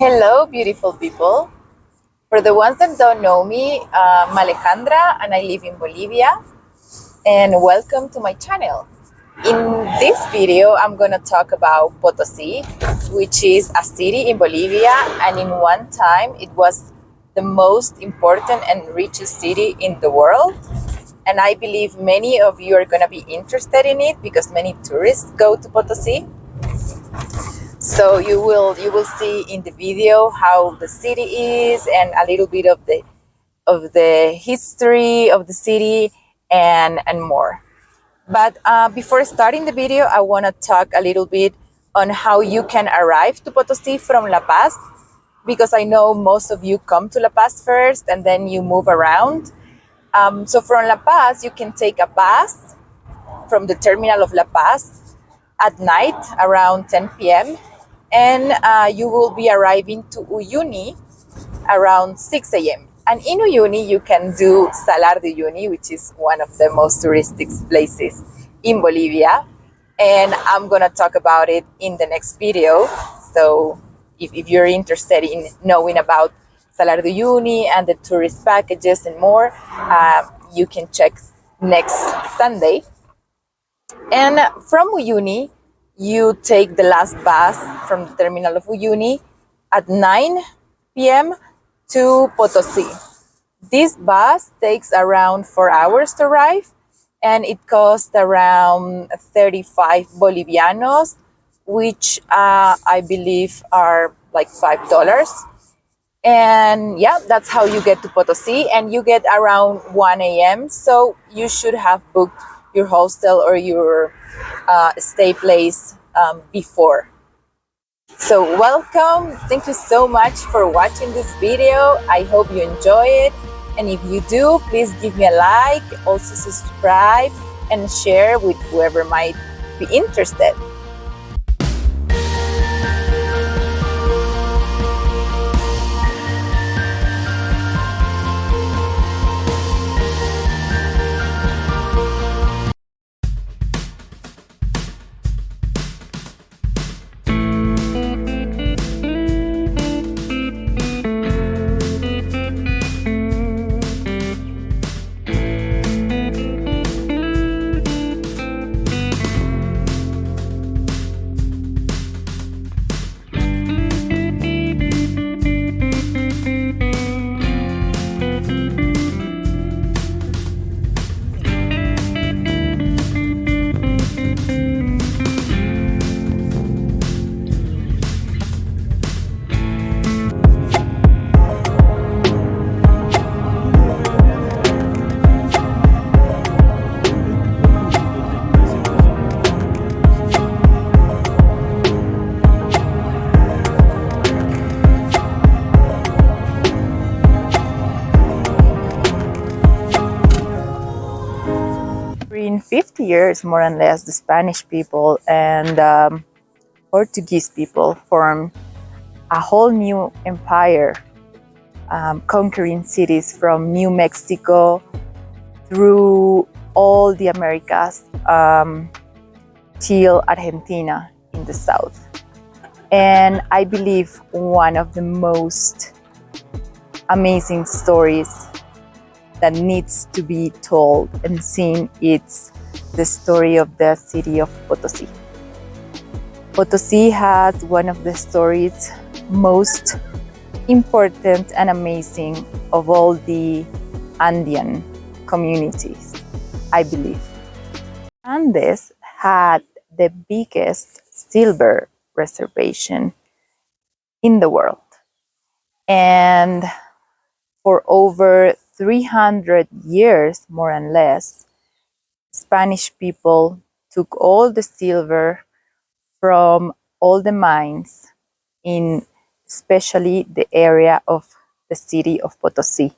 Hello, beautiful people. For the ones that don't know me, I'm Alejandra and I live in Bolivia. And welcome to my channel. In this video, I'm going to talk about Potosí, which is a city in Bolivia. And in one time, it was the most important and richest city in the world. And I believe many of you are going to be interested in it because many tourists go to Potosí. So you will see in the video how the city is and a little bit of the history of the city and more. But before starting the video, I want to talk a little bit on how you can arrive to Potosí from La Paz, because I know most of you come to La Paz first and then you move around. So from La Paz, you can take a bus from the terminal of La Paz at night around 10 p.m. and you will be arriving to Uyuni around 6 a.m. And in Uyuni, you can do Salar de Uyuni, which is one of the most touristic places in Bolivia. And I'm going to talk about it in the next video. So if you're interested in knowing about Salar de Uyuni and the tourist packages and more, you can check next Sunday. And from Uyuni, you take the last bus from the terminal of Uyuni at 9 p.m. to Potosi. This bus takes around 4 hours to arrive, and it costs around 35 Bolivianos, which I believe are like $5. And yeah, that's how you get to Potosi, and you get around 1 a.m. So you should have booked your hostel or your stay place before. So welcome. Thank you so much for watching this video. I hope you enjoy it. And if you do, please give me a like, also subscribe and share with whoever might be interested. In 50 years, more or less, the Spanish people and Portuguese people formed a whole new empire, conquering cities from New Mexico through all the Americas till Argentina in the south. And I believe one of the most amazing stories that needs to be told and seen is the story of the city of Potosí. Potosí has one of the stories most important and amazing of all the Andean communities, I believe. Andes had the biggest silver reservation in the world. And for over 300 years, more and less, Spanish people took all the silver from all the mines in especially the area of the city of Potosí,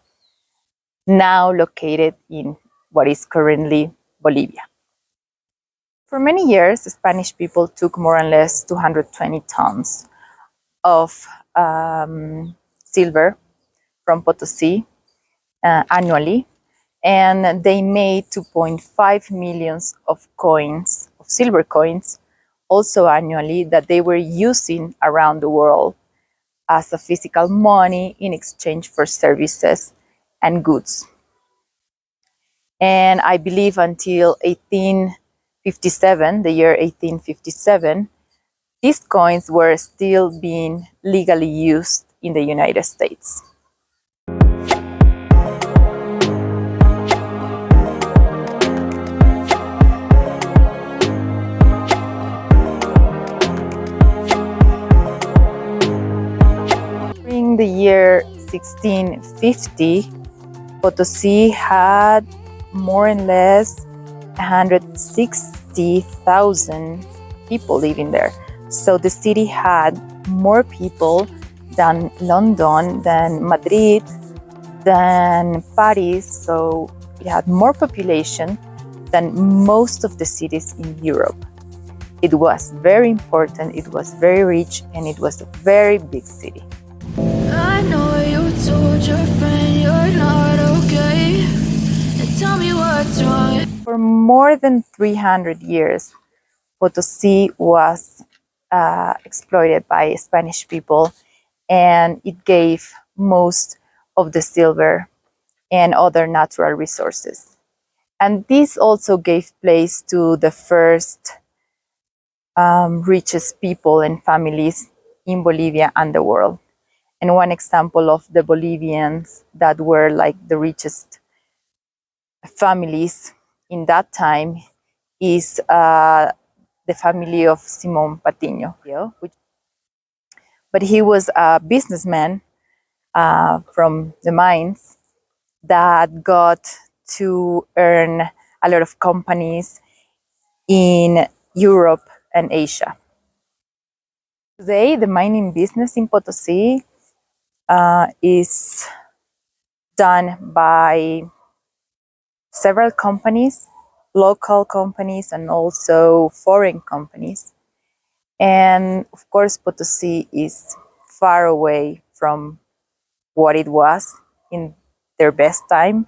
now located in what is currently Bolivia. For many years, the Spanish people took more or less 220 tons of silver from Potosí annually, and they made 2.5 millions of coins, of silver coins, also annually, that they were using around the world as a physical money in exchange for services and goods. And I believe until 1857, the year 1857, these coins were still being legally used in the United States. During the year 1650, Potosi had more or less 160,000 people living there. So the city had more people than London, than Madrid, than Paris. So it had more population than most of the cities in Europe. It was very important, it was very rich, and it was a very big city. I know you told your friend you're not okay. And tell me what's wrong. For more than 300 years, Potosi was exploited by Spanish people, and it gave most of the silver and other natural resources. And this also gave place to the first richest people and families in Bolivia and the world. And one example of the Bolivians that were like the richest families in that time is the family of Simón Patiño. But he was a businessman from the mines that got to earn a lot of companies in Europe and Asia. Today, the mining business in Potosí is done by several companies, local companies and also foreign companies. And of course, Potosí is far away from what it was in their best time,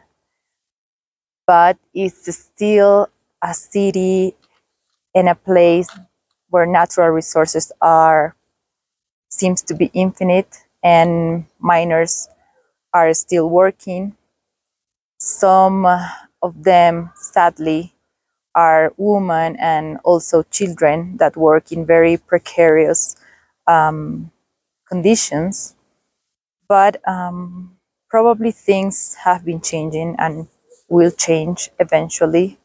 but it's still a city and a place where natural resources seems to be infinite, and miners are still working. Some of them, sadly, are women and also children that work in very precarious conditions. But probably things have been changing and will change eventually.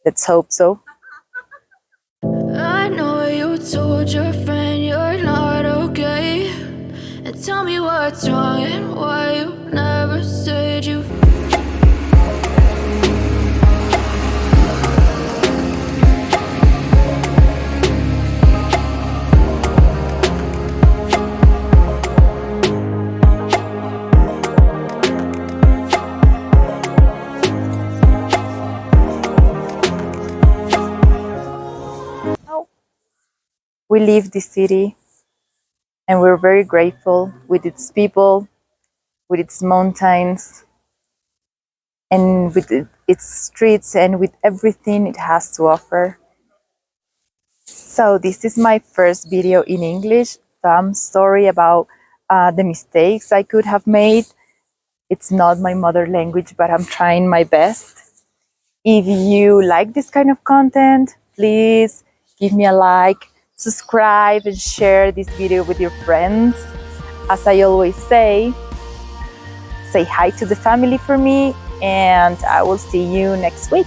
Let's hope so. I know you told your friend you're not okay. And tell me what's wrong and why you never said you. We leave this city and we're very grateful with its people, with its mountains, and with its streets, and with everything it has to offer. So this is my first video in English, so I'm sorry about the mistakes I could have made. It's not my mother language, but I'm trying my best. If you like this kind of content, please give me a like, subscribe, and share this video with your friends. As I always say hi to the family for me, and I will see you next week.